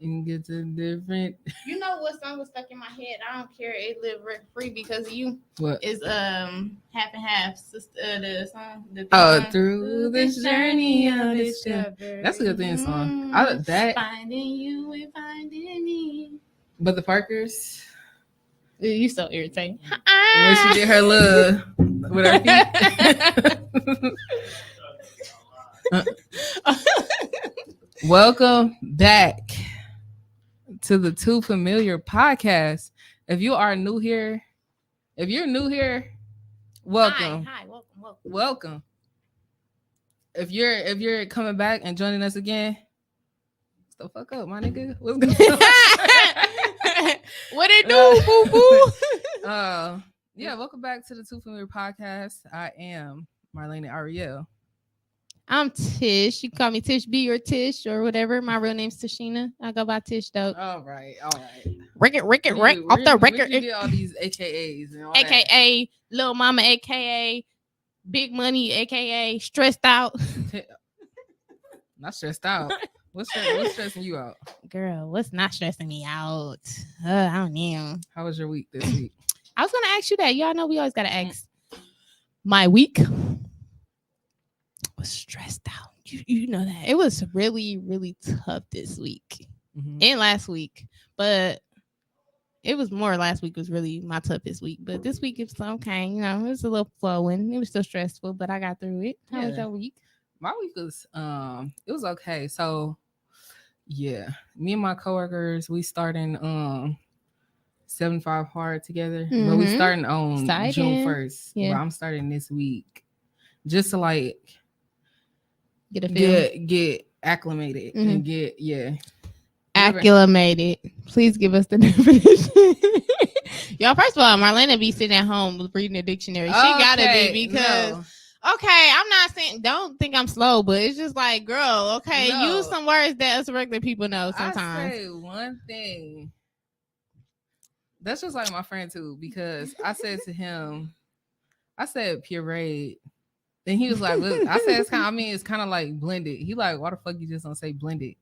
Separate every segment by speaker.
Speaker 1: and get to different.
Speaker 2: You know what song was stuck in my head? I don't care. It lived rent free because of you.
Speaker 1: What?
Speaker 2: Is half and half. The song.
Speaker 1: Through this journey of discovery. That's a good thing song.
Speaker 2: Finding you and finding me.
Speaker 1: But the Parkers.
Speaker 2: You so irritating.
Speaker 1: When she did her little with her feet. Welcome back to the Too Familiar podcast. If you're new here, welcome.
Speaker 2: Hi,
Speaker 1: welcome. If you're coming back and joining us again, the fuck up, my nigga. What's going on?
Speaker 2: What it do, boo boo?
Speaker 1: Yeah, welcome back to the Too Familiar podcast. I am Marlene Ariel.
Speaker 2: I'm Tish. You can call me Tish B or Tish or whatever. My real name's Tashina. I go by Tish though.
Speaker 1: All right.
Speaker 2: Rick off the record.
Speaker 1: You get all these AKAs and all
Speaker 2: AKA that. Lil Mama, AKA Big Money, AKA Stressed Out.
Speaker 1: Not stressed out. What's stressing you out?
Speaker 2: Girl, what's not stressing me out? I don't know.
Speaker 1: How was your week this week?
Speaker 2: I was going to ask you that. Y'all know we always got to ask. My week was stressed out. You know that. It was really, really tough this week and last week. But it was more last week was really my toughest week. But this week it was okay. You know, it was a little flowing. It was still stressful, but I got through it. How was your week?
Speaker 1: My week was it was okay. So yeah, me and my coworkers, we starting 75 hard together, but we starting on June 1st. Yeah. But I'm starting this week just to like get acclimated and get
Speaker 2: acclimated. Please give us the definition. Y'all, first of all, Marlena be sitting at home reading the dictionary. She gotta be because. No. Okay, I'm not saying don't think I'm slow, but it's just like, girl, okay, use some words that us regular people know sometimes.
Speaker 1: I say one thing. That's just like my friend too, because I said to him, I said pureed. Then he was like, look, I said it's kind of like blended. He like, why the fuck you just don't say blended?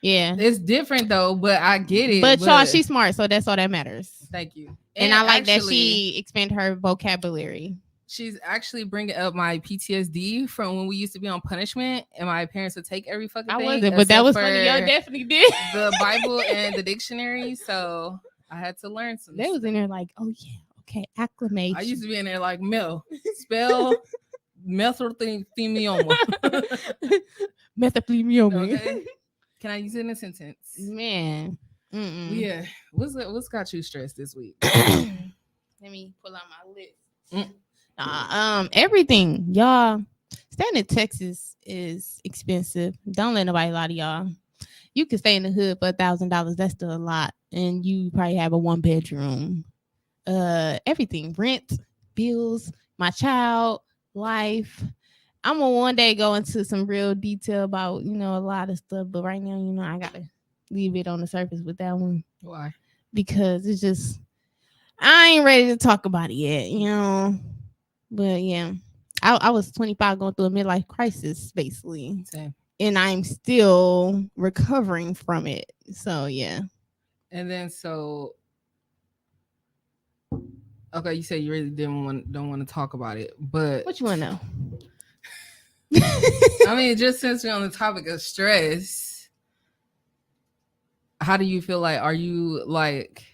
Speaker 2: Yeah.
Speaker 1: It's different though, but I get it.
Speaker 2: But y'all, she's smart, so that's all that matters.
Speaker 1: Thank you.
Speaker 2: And I like that she expanded her vocabulary.
Speaker 1: She's actually bringing up my PTSD from when we used to be on punishment and my parents would take every fucking thing.
Speaker 2: I wasn't, but that was funny. Y'all definitely did.
Speaker 1: The Bible and the dictionary. So I had to learn some.
Speaker 2: They was in there like, oh yeah, okay, acclimate.
Speaker 1: I used to be in there like, spell mesothelioma.
Speaker 2: Mesothelioma.
Speaker 1: Okay. Can I use it in a sentence?
Speaker 2: Man.
Speaker 1: Yeah. What's got you stressed this week?
Speaker 2: Let me pull out my list. Everything, y'all. Staying in Texas is expensive. Don't let nobody lie to y'all. You can stay in the hood for $1,000. That's still a lot, and you probably have a 1-bedroom. Everything, rent, bills, my child, life. I'm gonna one day go into some real detail about a lot of stuff, but right now, I gotta leave it on the surface with that one.
Speaker 1: Why?
Speaker 2: Because it's just I ain't ready to talk about it yet, But yeah, I was 25 going through a midlife crisis, basically.
Speaker 1: Same.
Speaker 2: And I'm still recovering from it. So yeah.
Speaker 1: And then okay, you said you really don't want to talk about it, but
Speaker 2: what you want to know?
Speaker 1: I mean, just since we're on the topic of stress, how do you feel like? Are you like?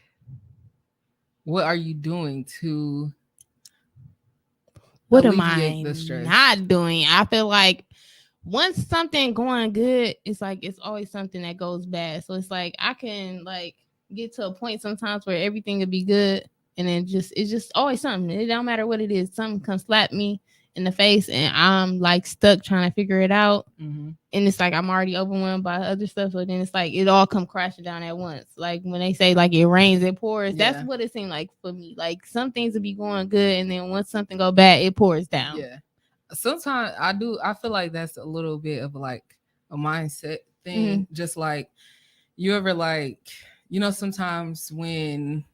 Speaker 1: What are you doing to?
Speaker 2: What am I not doing? I feel like once something going good, it's like it's always something that goes bad. So it's like I can like get to a point sometimes where everything will be good, and then it's just always something. It don't matter what it is. Something can slap me in the face, and I'm like stuck trying to figure it out. And it's like I'm already overwhelmed by other stuff. So then it's like it all come crashing down at once. Like when they say like it rains, it pours. Yeah. That's what it seemed like for me. Like some things will be going good, and then once something go bad, it pours down.
Speaker 1: Yeah. Sometimes I feel like that's a little bit of like a mindset thing. Just like you ever like, sometimes when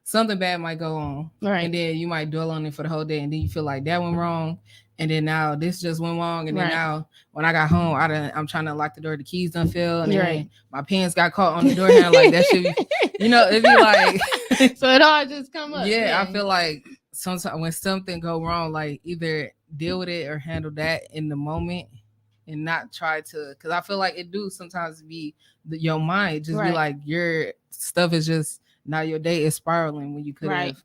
Speaker 1: something bad might go on, right, and then you might dwell on it for the whole day, and then you feel like that went wrong, and then now this just went wrong, and then now when I got home, I'm trying to lock the door, the keys done fell, and then my pants got caught on the door handle. Like that should be, it'd be like
Speaker 2: so it all just come up.
Speaker 1: Yeah, I feel like sometimes when something go wrong, like either deal with it or handle that in the moment and not try to, because I feel like it do sometimes be your mind just be like your stuff is just, now your day is spiraling when you could have,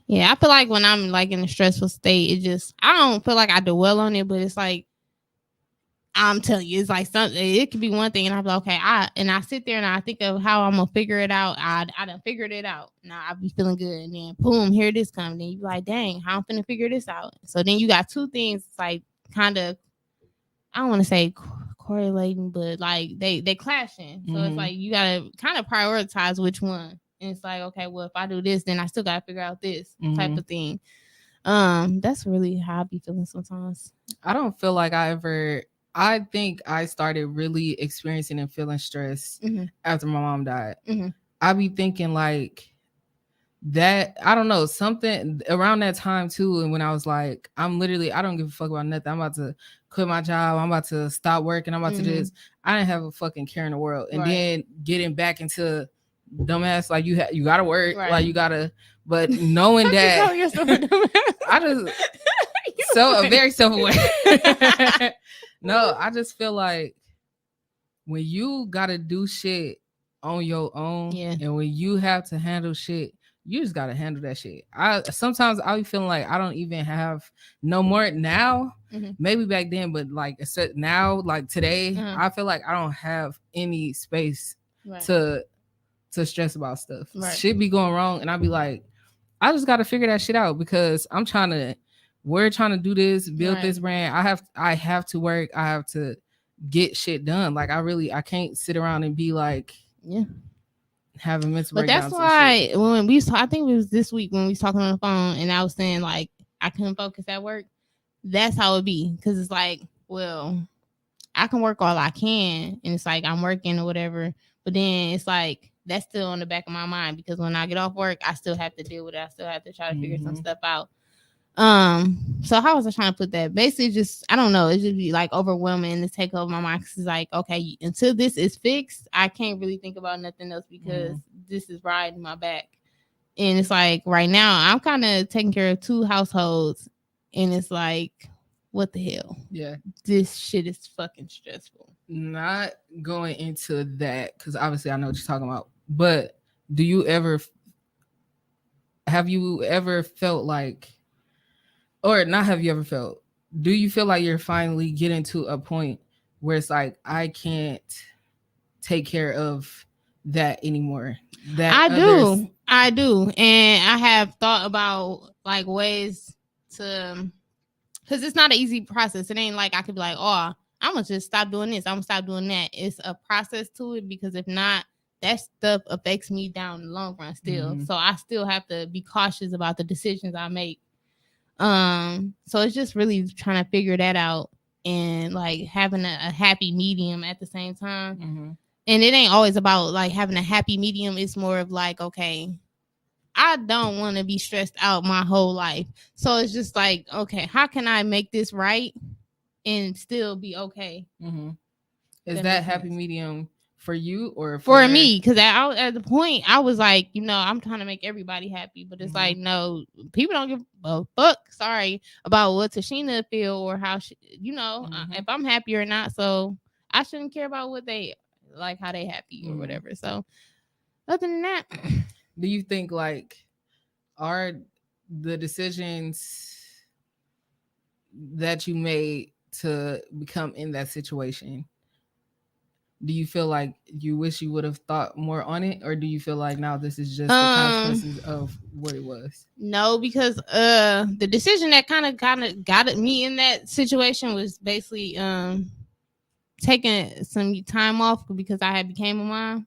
Speaker 2: Yeah, I feel like when I'm like in a stressful state, it just, I don't feel like I dwell on it, but it's like, I'm telling you, it's like something, it could be one thing and I'm like, okay, I sit there and I think of how I'm gonna figure it out. I done figured it out. Now I be feeling good, and then boom, here this comes. Then you be like, dang, how I'm finna figure this out. So then you got two things, like kind of, I don't want to say correlating, but like they clashing. So it's like you gotta kind of prioritize which one. And it's like, okay, well, if I do this, then I still gotta figure out this type of thing. That's really how I be feeling sometimes.
Speaker 1: I don't feel like I think I started really experiencing and feeling stress after my mom died. I be thinking like that, I don't know, something around that time too. And when I was like, I don't give a fuck about nothing. I'm about to quit my job. I'm about to stop working. I'm about to do this. I didn't have a fucking care in the world. And then getting back into dumbass, like you gotta work, like you gotta, but knowing that I just very self-aware. No, I just feel like when you gotta do shit on your own, and when you have to handle shit, you just gotta handle that shit. Sometimes I'll be feeling like I don't even have no more now. Maybe back then, but like except now, like today, I feel like I don't have any space to stress about stuff. Shit be going wrong, and I'll be like, I just gotta figure that shit out because we're trying to do this, build this brand. I have to work. I have to get shit done. Like I can't sit around and be like, having mental breakdowns.
Speaker 2: But that's why when I think it was this week when we was talking on the phone, and I was saying like I couldn't focus at work. That's how it be, because it's like, well, I can work all I can, and it's like I'm working or whatever. But then it's like that's still on the back of my mind, because when I get off work, I still have to deal with it. I still have to try to figure some stuff out. So how was I trying to put that? Basically, just, I don't know, it just be like overwhelming to take over my mind, because it's like, okay, until this is fixed, I can't really think about nothing else, because this is riding my back. And it's like right now I'm kind of taking care of 2 households, and it's like, what the hell? Yeah, this shit is fucking stressful.
Speaker 1: Not going into that, because obviously I know what you're talking about, but have you ever felt like, or not have you ever felt, do you feel like you're finally getting to a point where it's like, I can't take care of that anymore? That
Speaker 2: I do. And I have thought about like ways to, because it's not an easy process. It ain't like I could be like, oh, I'm going to just stop doing this, I'm going to stop doing that. It's a process to it, because if not, that stuff affects me down the long run still. So I still have to be cautious about the decisions I make. So it's just really trying to figure that out, and like having a happy medium at the same time. And it ain't always about like having a happy medium. It's more of like, okay, I don't want to be stressed out my whole life. So it's just like, okay, how can I make this right and still be okay?
Speaker 1: Is that happy medium for you or
Speaker 2: for me? Because at the point I was like, I'm trying to make everybody happy, but it's like, no, people don't give a fuck, sorry, about what Tashina feel or how she, if I'm happy or not. So I shouldn't care about what they like, how they happy or whatever. So other than that,
Speaker 1: do you think like are the decisions that you made to become in that situation, do you feel like you wish you would have thought more on it, or do you feel like now this is just the consequences of what it was?
Speaker 2: No, because the decision that kind of got me in that situation was basically taking some time off because I had became a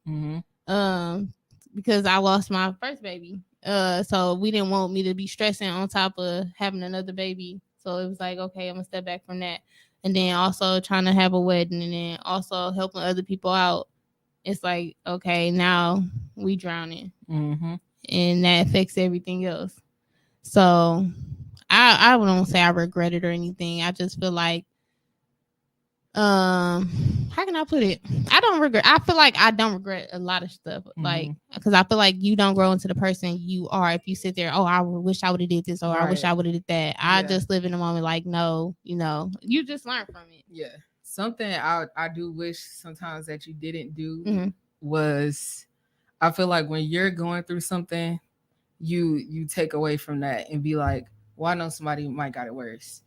Speaker 2: mom. Because I lost my first baby. So we didn't want me to be stressing on top of having another baby. So it was like, okay, I'm gonna step back from that. And then also trying to have a wedding, and then also helping other people out. It's like, okay, now we drowning. And that affects everything else. So I wouldn't say I regret it or anything. I just feel like, how can I put it? I feel like I don't regret a lot of stuff. Like, because I feel like you don't grow into the person you are if you sit there, oh, I wish I would have did this, or I wish I would have did that. I just live in the moment like, no, you just learn from it.
Speaker 1: Yeah. Something I do wish sometimes that you didn't do was, I feel like when you're going through something, you take away from that and be like, well, I know somebody might got it worse.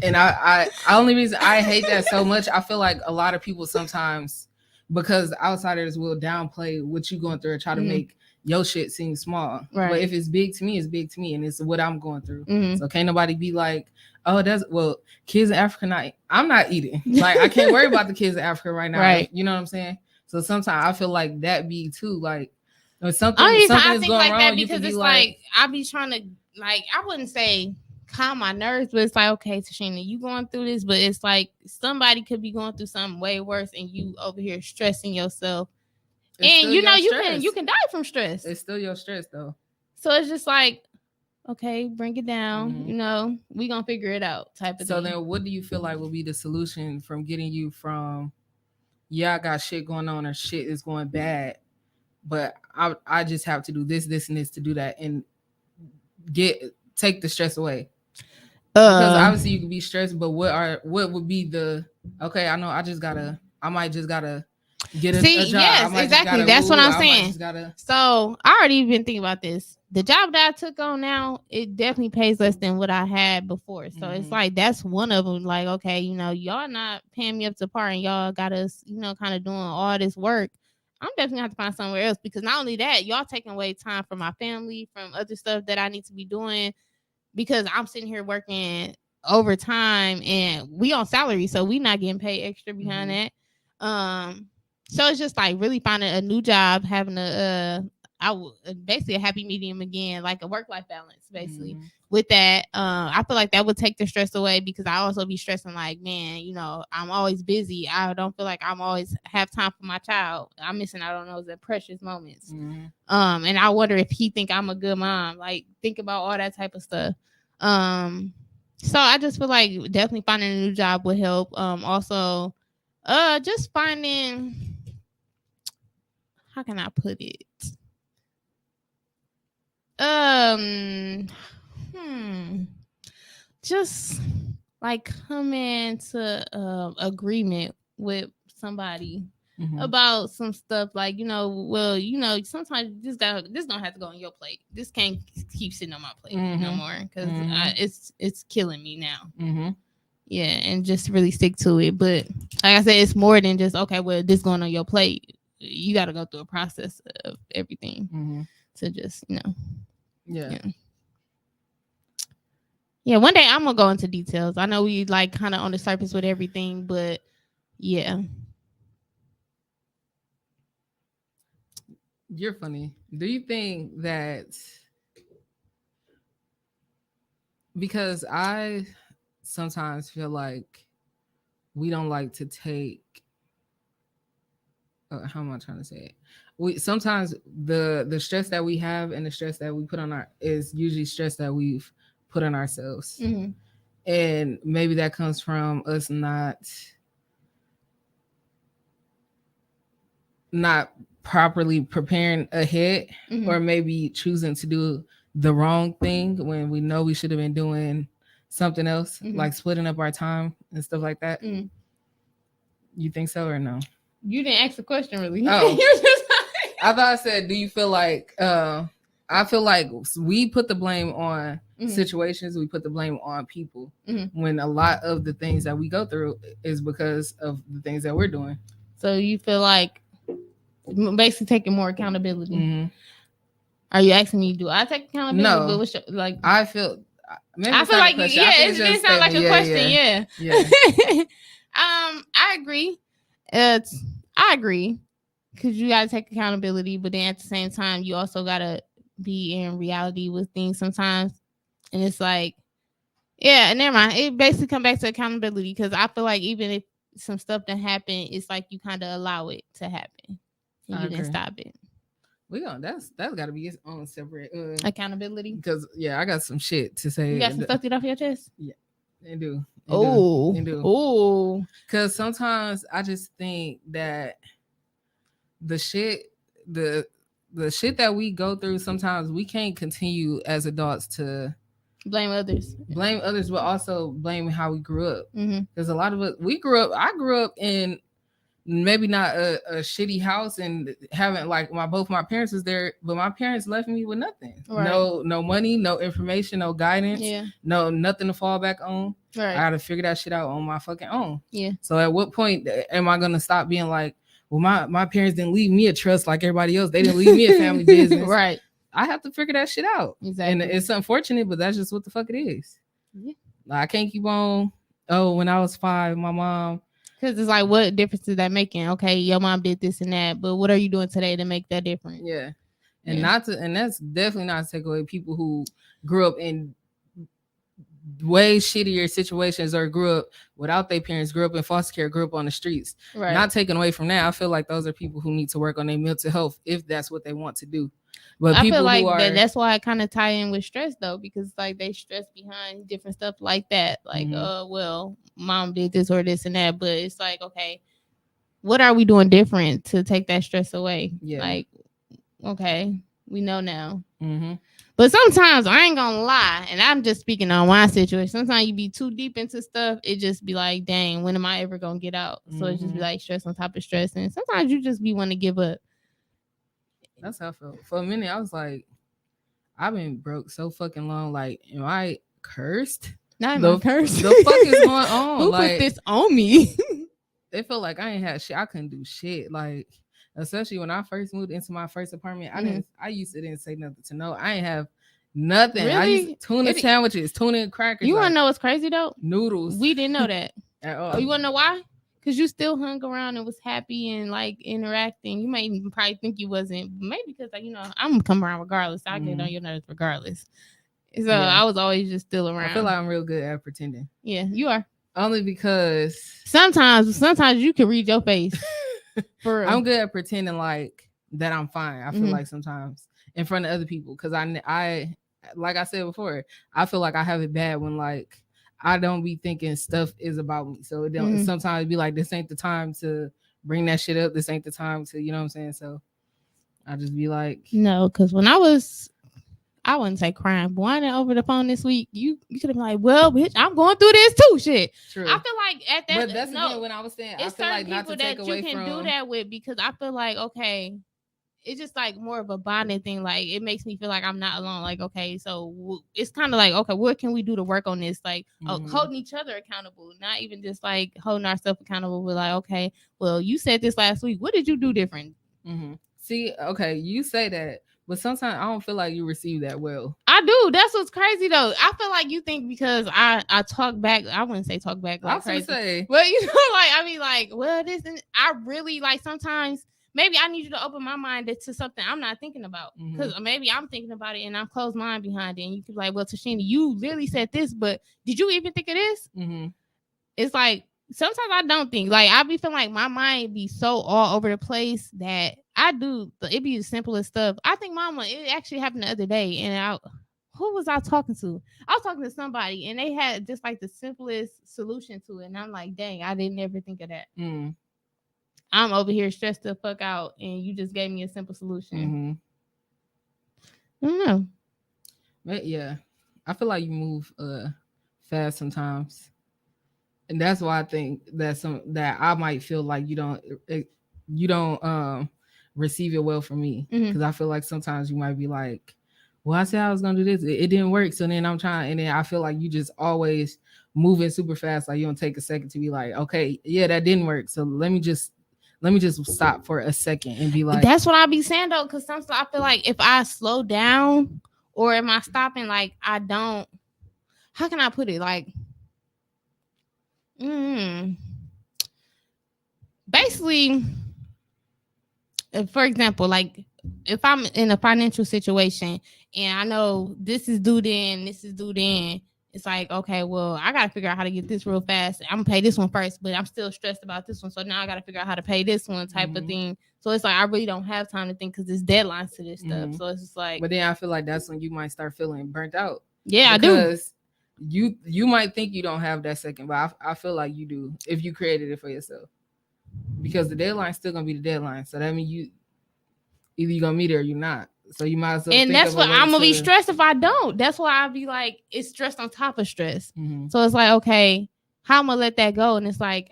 Speaker 1: And I only reason I hate that so much, I feel like a lot of people sometimes, because outsiders will downplay what you going through and try to make your shit seem small. Right. But if it's big to me, it's big to me, and it's what I'm going through. So can't nobody be like, oh, kids in Africa I'm not eating. Like, I can't worry about the kids in Africa right now. Right. You know what I'm saying? So sometimes I feel like that be too, like, when something is going like wrong, that
Speaker 2: because it's like I be trying to, like, I wouldn't say calm my nerves, but it's like, okay, Tashina, you going through this, but it's like somebody could be going through something way worse, and you over here stressing yourself, and you can die from stress.
Speaker 1: It's still your stress though.
Speaker 2: So it's just like, okay, bring it down. We gonna figure it out, type of thing.
Speaker 1: So then, what do you feel like will be the solution from getting you from, I got shit going on, or shit is going bad, but I just have to do this, and this to do that, and take the stress away? Because obviously you can be stressed, but what would be the, okay, I know I might just gotta get a job.
Speaker 2: Yes, exactly. That's what I'm saying. So I already been thinking about this. The job that I took on now, it definitely pays less than what I had before. So it's like, that's one of them. Like, okay, y'all not paying me up to par, and y'all got us, kind of doing all this work. I'm definitely have to find somewhere else, because not only that, y'all taking away time from my family, from other stuff that I need to be doing, because I'm sitting here working overtime and we on salary, so we not getting paid extra behind that. So it's just like really finding a new job, having basically a happy medium again, like a work-life balance, basically. With that, I feel like that would take the stress away, because I also be stressing like, man, I'm always busy. I don't feel like I'm always have time for my child. I'm missing out on those precious moments. And I wonder if he think I'm a good mom, like think about all that type of stuff. So I just feel like definitely finding a new job would help. Also, just finding, how can I put it? Just like come to agreement with somebody about some stuff, like, sometimes this don't have to go on your plate. This can't keep sitting on my plate no more, because it's killing me now. Yeah, and just really stick to it. But like I said, it's more than just, okay, well, this going on your plate. You got to go through a process of everything to just, Yeah, one day I'm gonna go into details. I know we like kind of on the surface with everything, but yeah.
Speaker 1: You're funny. Do you think that, because I sometimes feel like we don't like to take, how am I trying to say it? We sometimes the stress that we have and the stress that we put on is usually stress that we've put on ourselves. And maybe that comes from us not properly preparing ahead, or maybe choosing to do the wrong thing when we know we should have been doing something else, like splitting up our time and stuff like that. You think so or no?
Speaker 2: You didn't ask the question, really.
Speaker 1: Oh. I thought I said, do you feel like, I feel like we put the blame on situations, we put the blame on people, when a lot of the things that we go through is because of the things that we're doing.
Speaker 2: So you feel like basically taking more accountability. Are you asking me, do I take accountability?
Speaker 1: No.
Speaker 2: But what's like,
Speaker 1: I feel
Speaker 2: like, it didn't sound like a question. Yeah. I agree. I agree, because you gotta take accountability, but then at the same time, you also gotta be in reality with things sometimes. And it's like, yeah, never mind. It basically come back to accountability, because I feel like even if some stuff that happen, it's like you kind of allow it to happen, and you didn't stop it.
Speaker 1: That's got to be its own separate
Speaker 2: accountability.
Speaker 1: Because I got some shit to say.
Speaker 2: You got some stuff to get off your chest.
Speaker 1: Yeah, they do.
Speaker 2: Oh.
Speaker 1: Because sometimes I just think that the shit that we go through, sometimes we can't continue as adults to
Speaker 2: blame others,
Speaker 1: but also blame how we grew up.
Speaker 2: Because
Speaker 1: a lot of us, I grew up in maybe not a shitty house and haven't like both my parents was there, but my parents left me with nothing. Right. No money, no information, no guidance, no nothing to fall back on. Right. I gotta figure that shit out on my fucking own. Yeah. So at what point am I gonna stop being like, well, my parents didn't leave me a trust like everybody else. They didn't leave me a family business. Right. I have to figure that shit out. Exactly. And it's unfortunate, but that's just what the fuck it is. Yeah. Like, I can't keep on. Oh, when I was 5, my mom.
Speaker 2: Because it's like, what difference is that making? Okay, your mom did this and that, but what are you doing today to make that different?
Speaker 1: Yeah. And that's definitely not to take away people who grew up in way shittier situations or grew up without their parents, grew up in foster care, grew up on the streets. Right. Not taken away from that. I feel like those are people who need to work on their mental health if that's what they want to do. But
Speaker 2: I feel like that's why I kind of tie in with stress though, because like they stress behind different stuff like that. Like, well, mom did this or this and that, but it's like, okay, what are we doing different to take that stress away? Yeah. Like, okay, we know now. But sometimes I ain't gonna lie, and I'm just speaking on my situation. Sometimes you be too deep into stuff, it just be like, dang, when am I ever gonna get out? So it just be like stress on top of stress, and sometimes you just be want to give up.
Speaker 1: That's how I felt. For a minute, I was like, I've been broke so fucking long. Like, am I cursed?
Speaker 2: Not even cursed.
Speaker 1: The fuck is going on?
Speaker 2: Who put this on me?
Speaker 1: It felt like I ain't had shit. I couldn't do shit. Like, especially when I first moved into my first apartment, I didn't say nothing to no. I ain't have nothing. Really? I used tuna sandwiches, tuna and crackers.
Speaker 2: You want to know what's crazy though?
Speaker 1: Noodles.
Speaker 2: We didn't know that at all. You want to know why? Because you still hung around and was happy and like interacting. You might even probably think you wasn't. Maybe because like, I'm gonna come around regardless. I get on your nerves regardless. So I was always just still around.
Speaker 1: I feel like I'm real good at pretending.
Speaker 2: Yeah, you are.
Speaker 1: Only because
Speaker 2: sometimes you can read your face.
Speaker 1: For real. I'm good at pretending like that I'm fine. I feel like sometimes in front of other people, because I like I said before, I feel like I have it bad when like I don't be thinking stuff is about me. So it don't sometimes be like, this ain't the time to bring that shit up. This ain't the time to, you know what I'm saying? So I just be like,
Speaker 2: no, because when I wouldn't say crying, whining over the phone this week, you could have been like, well, bitch, I'm going through this too. Shit. True. I feel like at that,
Speaker 1: but that's again when I was saying, I feel like not to take away from.
Speaker 2: You can do that with, because I feel like, okay, it's just like more of a bonding thing. Like, it makes me feel like I'm not alone. Like, okay, so it's kind of like, okay, what can we do to work on this? Like, holding each other accountable, not even just like holding ourselves accountable. We're like, okay, well, you said this last week. What did you do different?
Speaker 1: See, okay, you say that, but sometimes I don't feel like you receive that well.
Speaker 2: I do. That's what's crazy though. I feel like you think because I talk back. I wouldn't say talk back like crazy. Say. But like I mean, like, well, this and I really like sometimes. Maybe I need you to open my mind to something I'm not thinking about, because maybe I'm thinking about it and I'm closed mind behind it. And you could be like, well, Tashina, you really said this, but did you even think of this? It's like sometimes I don't think. Like I be feeling like my mind be so all over the place that I do. It be the simplest stuff. I think, Mama, it actually happened the other day, and who was I talking to? I was talking to somebody, and they had just like the simplest solution to it, and I'm like, dang, I didn't ever think of that. I'm over here stressed the fuck out, and you just gave me a simple solution. I don't know.
Speaker 1: But yeah, I feel like you move fast sometimes, and that's why I think that I might feel like you don't receive it well from me, because I feel like sometimes you might be like, well, I said I was gonna do this, it didn't work, so then I'm trying, and then I feel like you just always moving super fast. Like you don't take a second to be like, okay, yeah, that didn't work, so let me just stop for a second and be like,
Speaker 2: that's what I be saying though, because sometimes I feel like if I slow down or am I stopping, like I don't, how can I put it, like basically, for example, like if I'm in a financial situation and I know this is due then, it's like, okay, well, I gotta figure out how to get this real fast. I'm gonna pay this one first, but I'm still stressed about this one. So now I gotta figure out how to pay this one type of thing. So it's like I really don't have time to think because there's deadlines to this stuff. So it's just like,
Speaker 1: but then I feel like that's when you might start feeling burnt out.
Speaker 2: Yeah, I do.
Speaker 1: Because you might think you don't have that second, but I feel like you do if you created it for yourself. Because the deadline's still gonna be the deadline. So that means you either you're gonna meet it or you're not. So you might as well.
Speaker 2: And that's what I'm gonna be stressed if I don't. That's why I'll be like, it's stress on top of stress. So it's like, okay, how am I gonna let that go? And it's like,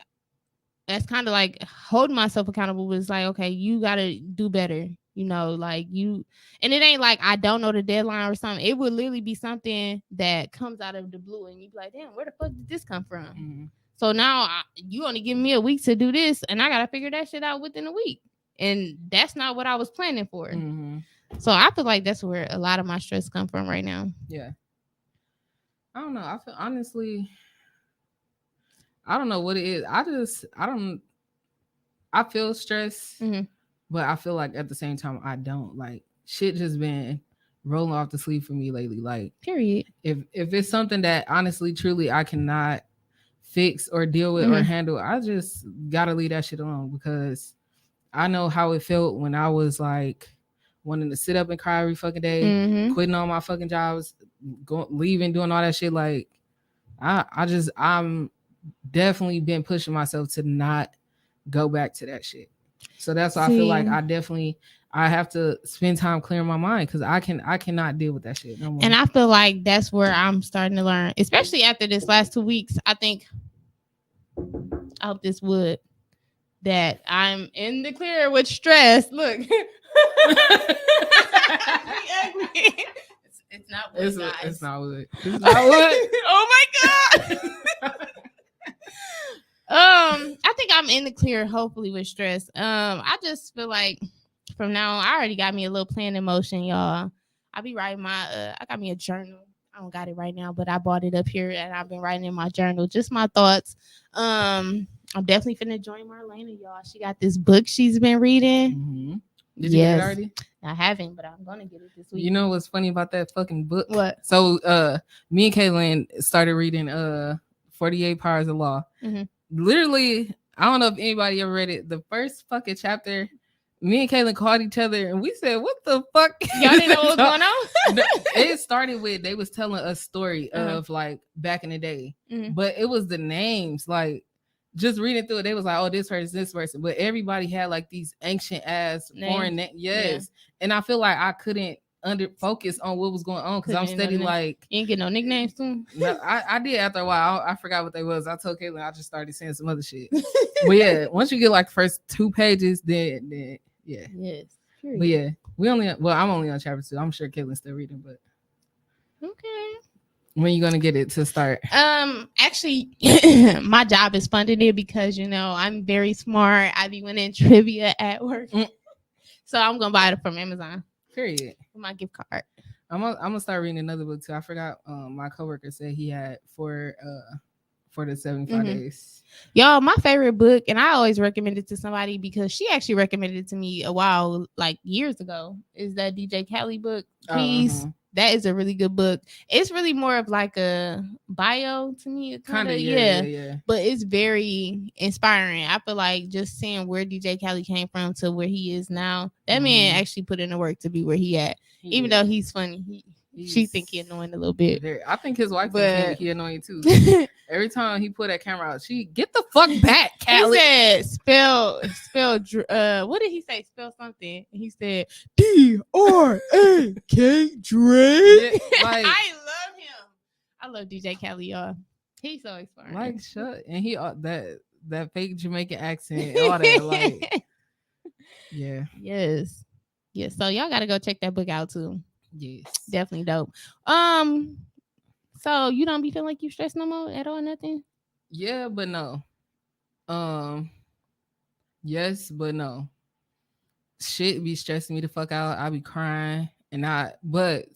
Speaker 2: that's kind of like holding myself accountable. But it's like, okay, you gotta do better. You know, like you, and it ain't like I don't know the deadline or something. It would literally be something that comes out of the blue, and you be like, damn, where the fuck did this come from? So now you only give me a week to do this, and I gotta figure that shit out within a week. And that's not what I was planning for. So I feel like that's where a lot of my stress come from right now.
Speaker 1: Yeah. I don't know. I feel honestly, I don't know what it is. I feel stress, but I feel like at the same time, I don't. Like shit just been rolling off the sleeve for me lately. Like,
Speaker 2: period.
Speaker 1: If it's something that honestly, truly, I cannot fix or deal with or handle, I just gotta leave that shit alone because I know how it felt when I was like wanting to sit up and cry every fucking day, quitting all my fucking jobs, leaving, doing all that shit. Like, I'm definitely been pushing myself to not go back to that shit. So that's why I feel like I have to spend time clearing my mind because I cannot deal with that shit no more.
Speaker 2: And I feel like that's where I'm starting to learn, especially after this last 2 weeks. I hope this would. That I'm in the clear with stress. Look. It's not wood, guys.
Speaker 1: It's not wood. It's not wood.
Speaker 2: Oh my God. I think I'm in the clear, hopefully, with stress. I just feel like from now on, I already got me a little plan in motion, y'all. I'll be writing I got me a journal. I don't got it right now, but I bought it up here and I've been writing in my journal, just my thoughts. I'm definitely finna join Marlena, y'all. She got this book she's been reading.
Speaker 1: Did you get it already?
Speaker 2: I haven't, but I'm gonna get it this week.
Speaker 1: You know what's funny about that fucking book?
Speaker 2: What?
Speaker 1: So me and Kaylin started reading 48 Powers of Law. Literally, I don't know if anybody ever read it. The first fucking chapter, me and Kaylin called each other and we said, what the fuck?
Speaker 2: Y'all didn't know what was going on?
Speaker 1: It started with, they was telling a story of like back in the day. But it was the names, like just reading through it, they was like, oh, this person. But everybody had like these ancient ass foreign names. Yes. Yeah. And I feel like I couldn't focus on what was going on because I'm steady like.
Speaker 2: You ain't get no nicknames too?
Speaker 1: No, I did after a while. I forgot what they was. I told Caitlin I just started saying some other shit. But yeah, once you get like the first 2 pages, then yeah.
Speaker 2: Yes.
Speaker 1: Period. But yeah, I'm only on chapter 2. I'm sure Caitlin's still reading, but.
Speaker 2: Okay.
Speaker 1: When you gonna get it to start?
Speaker 2: Actually, my job is funding it because I'm very smart. I be winning trivia at work, so I'm gonna buy it from Amazon.
Speaker 1: Period.
Speaker 2: With my gift card.
Speaker 1: I'm gonna start reading another book too. I forgot. My coworker said he had for the 75 days.
Speaker 2: Y'all, my favorite book, and I always recommend it to somebody because she actually recommended it to me a while, like years ago, is that DJ Khaled book, Peace. That is a really good book. It's really more of like a bio to me. Kind of, yeah. But it's very inspiring. I feel like just seeing where DJ Khaled came from to where he is now. That man actually put in the work to be where he at. Even though he's funny. She think he annoying a little bit.
Speaker 1: I think his wife think he annoying too. Every time he put that camera out, she get the fuck back, Khaled.
Speaker 2: He said spell what did he say? Spell something. He said D-R-A-K Drake.
Speaker 1: Like,
Speaker 2: I love him. I love DJ Khaled, y'all. He's so inspiring.
Speaker 1: Like shut and he that fake Jamaican accent, all that like yeah.
Speaker 2: Yes. So y'all gotta go check that book out too.
Speaker 1: Yes.
Speaker 2: Definitely dope. So you don't be feeling like you stressed no more at all, nothing?
Speaker 1: Yeah, but no. Yes, but no. Shit be stressing me the fuck out. I be crying but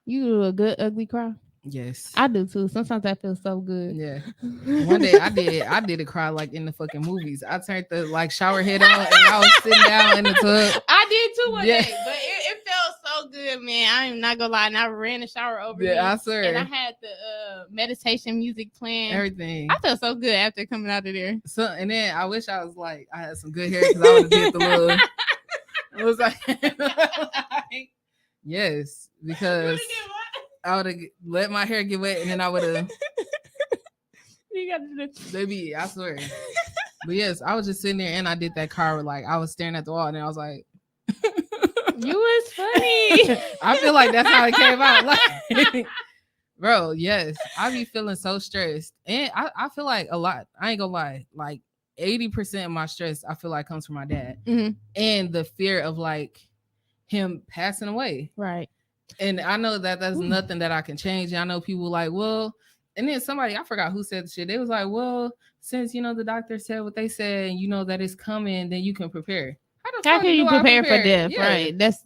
Speaker 2: you do a good ugly cry?
Speaker 1: Yes.
Speaker 2: I do too. Sometimes I feel so good.
Speaker 1: Yeah. One day I did a cry like in the fucking movies. I turned the shower head on and I was sitting down in the tub.
Speaker 2: I did too one day, but it felt so so good, man. I am not gonna lie. And I ran the shower over me.
Speaker 1: I swear.
Speaker 2: And I had the meditation music playing.
Speaker 1: Everything.
Speaker 2: I felt so good after coming out of there.
Speaker 1: So, and then I wish I was like, I had some good hair because I would have did the little. It was like, yes, because I would have let my hair get wet and then I would have.
Speaker 2: You got to do.
Speaker 1: Baby, I swear. But yes, I was just sitting there and I did that car like I was staring at the wall and I was like,
Speaker 2: you was funny.
Speaker 1: I feel like that's how it came out. Like, bro, yes, I be feeling so stressed. And I feel like a lot, I ain't gonna lie, like 80% of my stress I feel like comes from my dad.
Speaker 2: Mm-hmm.
Speaker 1: And the fear of like him passing away.
Speaker 2: Right.
Speaker 1: And I know that that's nothing that I can change. And I know people like, well, and then somebody, I forgot who said the shit. They was like, well, since, you know, the doctor said what they said and you know that it's coming, then you can prepare.
Speaker 2: How can you prepare for death? Yeah. Right. That's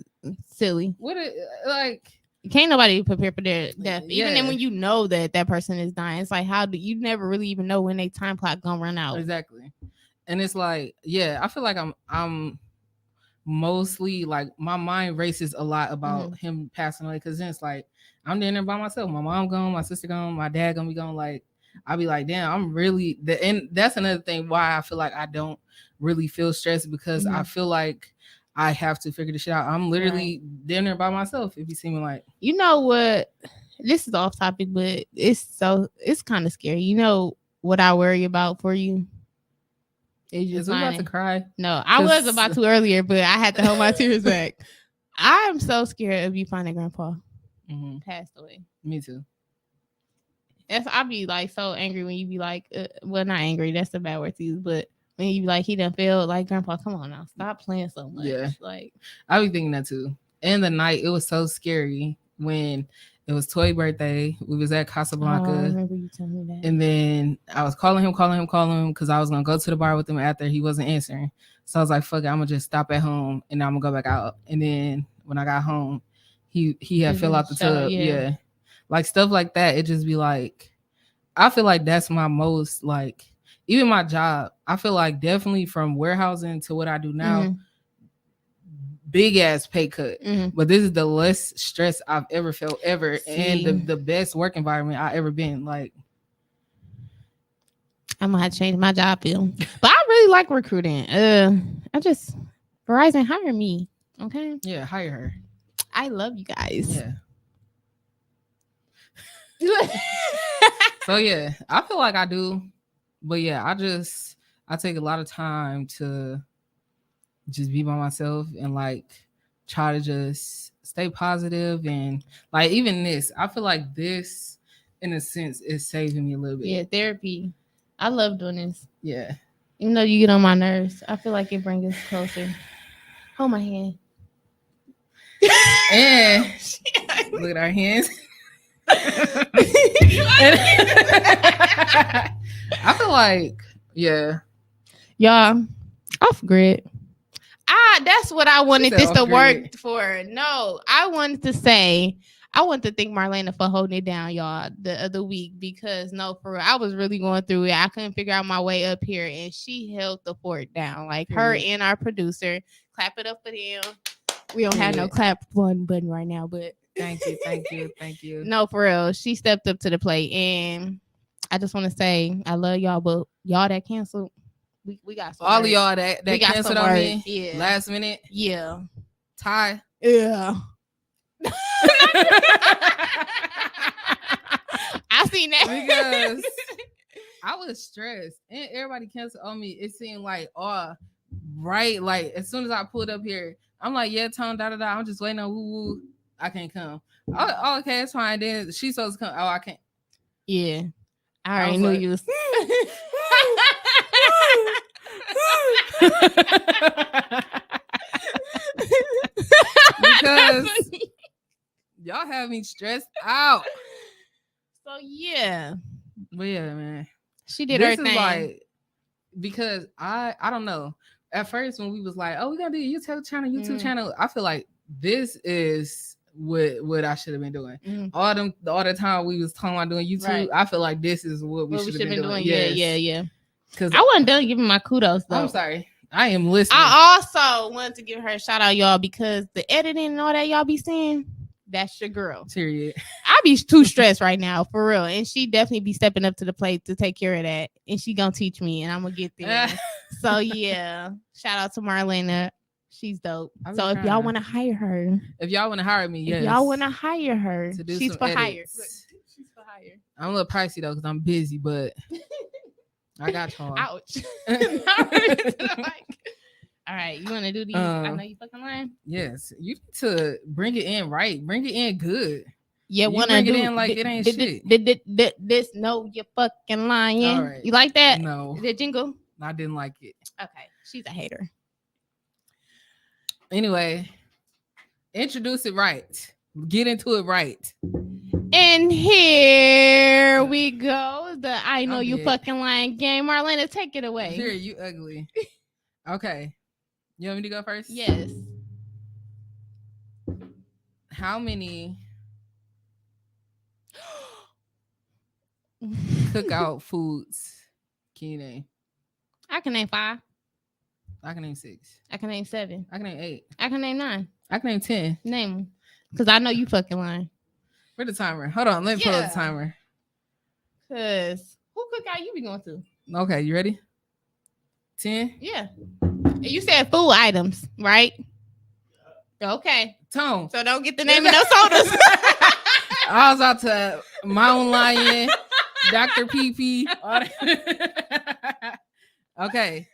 Speaker 2: silly.
Speaker 1: What it, like...
Speaker 2: Can't nobody prepare for their death. Even then when you know that person is dying, it's like, how do you never really even know when their time clock gonna run out?
Speaker 1: Exactly. And it's like, yeah, I feel like I'm mostly like my mind races a lot about him passing away because then it's like I'm there by myself. My mom gone, my sister gone, my dad gonna be gone. Like I'll be like, damn, I'm really and that's another thing why I feel like I don't really feel stressed because I feel like I have to figure this shit out. I'm literally dinner by myself. If you see me like,
Speaker 2: you know what? This is off topic, but it's kind of scary. You know what I worry about for you?
Speaker 1: Is we about to cry?
Speaker 2: No, I was about to earlier, but I had to hold my tears back. I'm so scared of you finding Grandpa passed away.
Speaker 1: Me too.
Speaker 2: I'll be like so angry when you be like, well, not angry. That's a bad word to use, but. When you be like, he done failed, like, Grandpa, come on now, stop playing so much.
Speaker 1: Yeah,
Speaker 2: like
Speaker 1: I be thinking that too. And the night, it was so scary when it was Toy's birthday. We was at Casablanca.
Speaker 2: I remember you telling me that.
Speaker 1: And then I was calling him because I was gonna go to the bar with him after he wasn't answering. So I was like, fuck it, I'm gonna just stop at home and I'm gonna go back out. And then when I got home, he had fell out the tub. Yeah, like stuff like that. It just be like, I feel like that's my most like. Even my job, I feel like definitely from warehousing to what I do now, big ass pay cut. But this is the less stress I've ever felt ever. And the best work environment I ever been. Like,
Speaker 2: I'm gonna have to change my job field. But I really like recruiting. Verizon hire me. Okay.
Speaker 1: Yeah, hire her.
Speaker 2: I love you guys.
Speaker 1: Yeah. So yeah, I feel like I do. But yeah, I take a lot of time to just be by myself and like try to just stay positive and like even this, I feel like this in a sense is saving me a little bit.
Speaker 2: Yeah, therapy. I love doing this.
Speaker 1: Yeah.
Speaker 2: Even though you get on my nerves, I feel like it brings us closer. Hold my hand.
Speaker 1: And look at our hands. I feel like, yeah.
Speaker 2: Y'all, off grid. That's what I wanted this to work for. No, I wanted to say, I want to thank Marlena for holding it down, y'all, the other week. Because, no, for real, I was really going through it. I couldn't figure out my way up here. And she held the fort down. Like, her and our producer. Clap it up for them. We don't have no clap button right now, but.
Speaker 1: Thank you.
Speaker 2: No, for real. She stepped up to the plate. And I just want to say, I love y'all, but y'all that canceled, we got some
Speaker 1: all
Speaker 2: words.
Speaker 1: of y'all that canceled on me last minute.
Speaker 2: Yeah.
Speaker 1: Ty.
Speaker 2: Yeah. I seen that.
Speaker 1: Because I was stressed and everybody canceled on me. It seemed like, right. Like as soon as I pulled up here, I'm like, yeah, Tone, I'm just waiting on woo. I can't come. Oh, okay, it's fine. Then she's supposed to come. Oh, I can't.
Speaker 2: Yeah. I already knew you was.
Speaker 1: Because y'all have me stressed out.
Speaker 2: So yeah.
Speaker 1: But yeah, man.
Speaker 2: She did her thing.
Speaker 1: Is like, because I don't know. At first when we was like, oh, we're gonna do a YouTube channel, I feel like this is what I should have been doing. All the time we was talking about doing YouTube, right. I feel like this is what we should have been doing.
Speaker 2: Yes. Yeah. Because I wasn't done giving my kudos though.
Speaker 1: I'm sorry. I am listening.
Speaker 2: I also wanted to give her a shout out, y'all, because the editing and all that y'all be seeing, that's your girl.
Speaker 1: Period.
Speaker 2: I be too stressed right now, for real. And she definitely be stepping up to the plate to take care of that. And she gonna teach me, and I'm gonna get there. So yeah, shout out to Marlena. She's dope. So if y'all want to hire her,
Speaker 1: if y'all want to hire me, yes.
Speaker 2: If y'all want to hire her, she's for hire.
Speaker 1: She's for hire. I'm a little pricey though because I'm busy, but I got y'all.
Speaker 2: Ouch. Not really to the mic. All right, you want to do these? I know you fucking lying.
Speaker 1: Yes, you need to bring it in right. Bring it in good.
Speaker 2: Yeah,
Speaker 1: want to bring it in like it ain't shit.
Speaker 2: This no, you fucking lying.
Speaker 1: All right.
Speaker 2: You like that?
Speaker 1: No.
Speaker 2: The jingle?
Speaker 1: I didn't like it.
Speaker 2: Okay, she's a hater.
Speaker 1: Anyway, introduce it right. Get into it right.
Speaker 2: And here we go. The I know you fucking lying game. Marlena, take it away.
Speaker 1: Here, you ugly. Okay. You want me to go first?
Speaker 2: Yes.
Speaker 1: How many cookout foods can you name?
Speaker 2: I can name 5.
Speaker 1: I can name 6.
Speaker 2: I can name 7.
Speaker 1: I can name 8.
Speaker 2: I can name 9.
Speaker 1: I can name 10.
Speaker 2: Name them. Because I know you fucking lying.
Speaker 1: Where's the timer? Hold on. Let me pull up the timer.
Speaker 2: Because who cookout you be going to?
Speaker 1: Okay, you ready? 10?
Speaker 2: Yeah. You said food items, right? Okay.
Speaker 1: Tone.
Speaker 2: So don't get the name of those sodas.
Speaker 1: I was out to Mountain Lion, Dr. PP. Okay.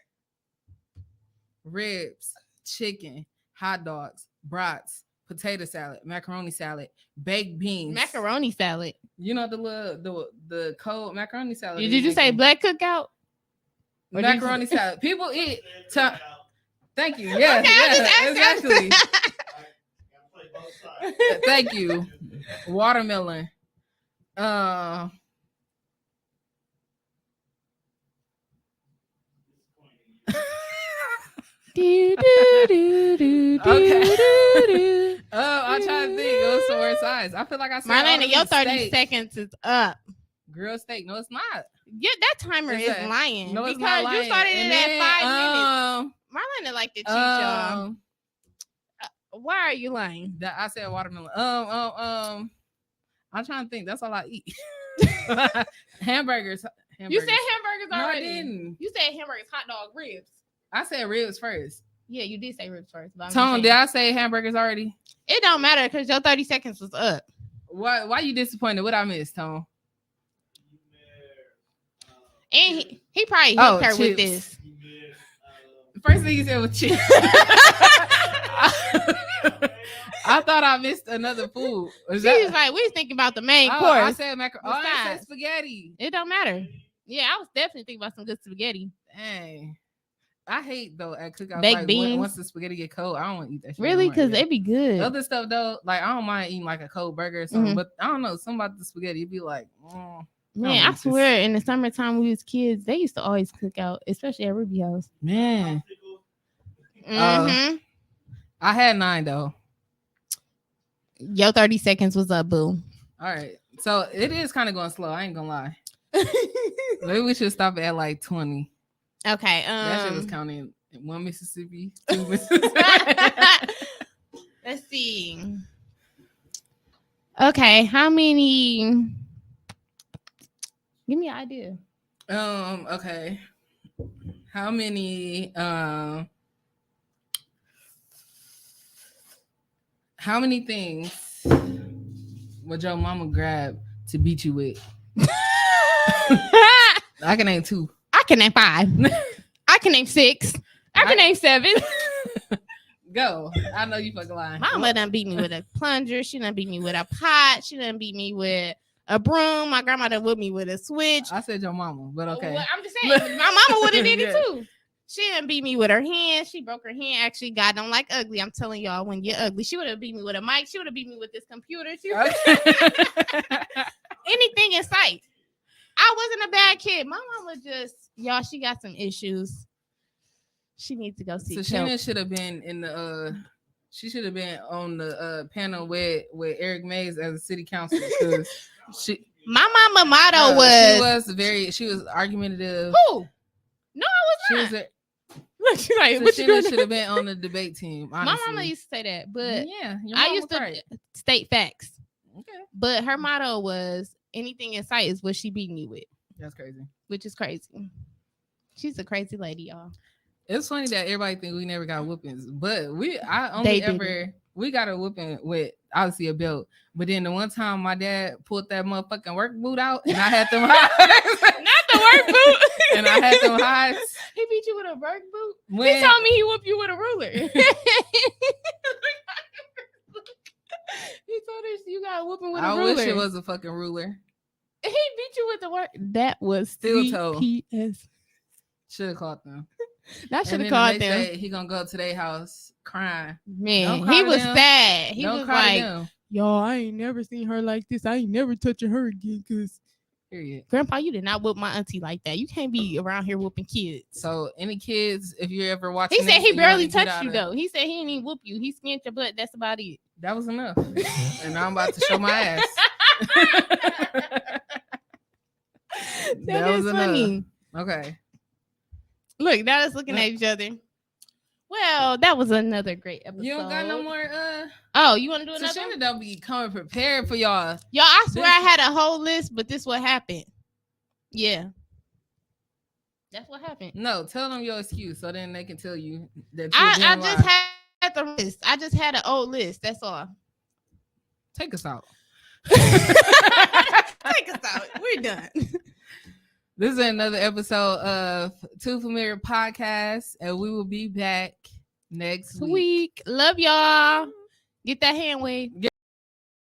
Speaker 1: Ribs, chicken, hot dogs, brats, potato salad, macaroni salad, baked beans.
Speaker 2: Macaroni salad.
Speaker 1: You know the cold macaroni salad.
Speaker 2: Did you say black cookout?
Speaker 1: Macaroni salad. People eat. Thank you. Yes, okay, exactly. Thank you. Watermelon. Okay. I'm trying to think. It was some weird size. I feel like I said
Speaker 2: Marlena, your 30 seconds is up.
Speaker 1: Grilled steak. No, it's not.
Speaker 2: Yeah, that timer is lying.
Speaker 1: No, it's
Speaker 2: because
Speaker 1: not lying.
Speaker 2: You started it at 5 minutes. Marlena like to cheat, y'all. Why are you lying?
Speaker 1: I said watermelon. I'm trying to think. That's all I eat. Hamburgers.
Speaker 2: You said hamburgers already.
Speaker 1: No, I didn't.
Speaker 2: You said hamburgers, hot dog, ribs.
Speaker 1: I said ribs first.
Speaker 2: Yeah, you did say ribs first.
Speaker 1: Tone, did I say hamburgers already?
Speaker 2: It don't matter because your 30 seconds was up.
Speaker 1: Why you disappointed? What I missed, Tone?
Speaker 2: And he probably helped her with this.
Speaker 1: First thing he said was chips. I thought I missed another food.
Speaker 2: Was like, we was thinking about the main course.
Speaker 1: I said I said spaghetti.
Speaker 2: It don't matter. Yeah, I was definitely thinking about some good spaghetti.
Speaker 1: Dang. I hate though at cookouts.
Speaker 2: Baked beans.
Speaker 1: Once the spaghetti get cold, I don't want to eat that shit.
Speaker 2: Really? Because it be good.
Speaker 1: Other stuff though, like I don't mind eating like a cold burger or something, but I don't know, something about the spaghetti, you'd be like,
Speaker 2: man, I swear in the summertime when we was kids, they used to always cook out, especially at Ruby House.
Speaker 1: Man. I had 9 though.
Speaker 2: Your 30 seconds was up, boo.
Speaker 1: All right. So it is kind of going slow. I ain't gonna lie. Maybe we should stop at like 20.
Speaker 2: Okay.
Speaker 1: That shit was counting 1 Mississippi, 2 Mississippi.
Speaker 2: Let's see. Okay, how many? Give me an idea.
Speaker 1: Okay. How many? How many things would your mama grab to beat you with? I can name 2.
Speaker 2: I can name 5. I can name 6. I can name 7.
Speaker 1: Go. I know you fucking lying.
Speaker 2: Mama done beat me with a plunger. She done beat me with a pot. She done beat me with a broom. My grandma done whipped me with a switch.
Speaker 1: I said your mama, but okay.
Speaker 2: Well, I'm just saying, my mama would have did it too. She didn't beat me with her hand. She broke her hand. Actually, God don't like ugly. I'm telling y'all, when you're ugly, she would have beat me with a mic. She would have beat me with this computer. Anything in sight. I wasn't a bad kid. My mama just, y'all, she got some issues. She needs to go see.
Speaker 1: So Shannon should have been in the she should have been on the panel with Eric Mays as a city councilor because
Speaker 2: my mama motto was
Speaker 1: she was argumentative.
Speaker 2: Who? No, I was not. Look, she's like,
Speaker 1: so she should have been on the debate team. Honestly.
Speaker 2: My mama used to say that, but
Speaker 1: yeah,
Speaker 2: I used to state facts.
Speaker 1: Okay.
Speaker 2: But her motto was anything in sight is what she beat me with.
Speaker 1: That's crazy.
Speaker 2: Which is crazy. She's a crazy lady, y'all.
Speaker 1: It's funny that everybody think we never got whoopings, but we got a whooping with obviously a belt. But then the one time my dad pulled that motherfucking work boot out and I had them highs.
Speaker 2: Not the work boot.
Speaker 1: And I had them highs.
Speaker 2: He beat you with a work boot? He told me he whooped you with a ruler. He told us you got a whooping with a ruler.
Speaker 1: I wish it was a fucking ruler.
Speaker 2: He beat you with the work. That was
Speaker 1: steel toe.
Speaker 2: CPS.
Speaker 1: Should have caught them.
Speaker 2: That should have caught them.
Speaker 1: He gonna go to their house crying.
Speaker 2: Man, he was sad. He was like, y'all, I ain't never seen her like this. I ain't never touching her again. Cause
Speaker 1: period.
Speaker 2: Grandpa, you did not whoop my auntie like that. You can't be around here whooping kids.
Speaker 1: So any kids, if you're ever watching,
Speaker 2: he said he barely touched you though. He said he didn't even whoop you. He skinned your butt. That's about it.
Speaker 1: That was enough. And now I'm about to show my ass.
Speaker 2: that was funny.
Speaker 1: Okay.
Speaker 2: Look, now let's looking at each other. Well, that was another great episode.
Speaker 1: You don't got no more
Speaker 2: oh, you want to do another?
Speaker 1: Shana don't be coming prepared for y'all.
Speaker 2: Y'all, I swear I had a whole list, but this what happened. Yeah. That's what happened.
Speaker 1: No, tell them your excuse so then they can tell you that
Speaker 2: I just had the list. I just had an old list. That's all.
Speaker 1: Take us out.
Speaker 2: Take us out. We're done.
Speaker 1: This is another episode of Too Familiar Podcast, and we will be back next week.
Speaker 2: Love y'all. Get that hand wave.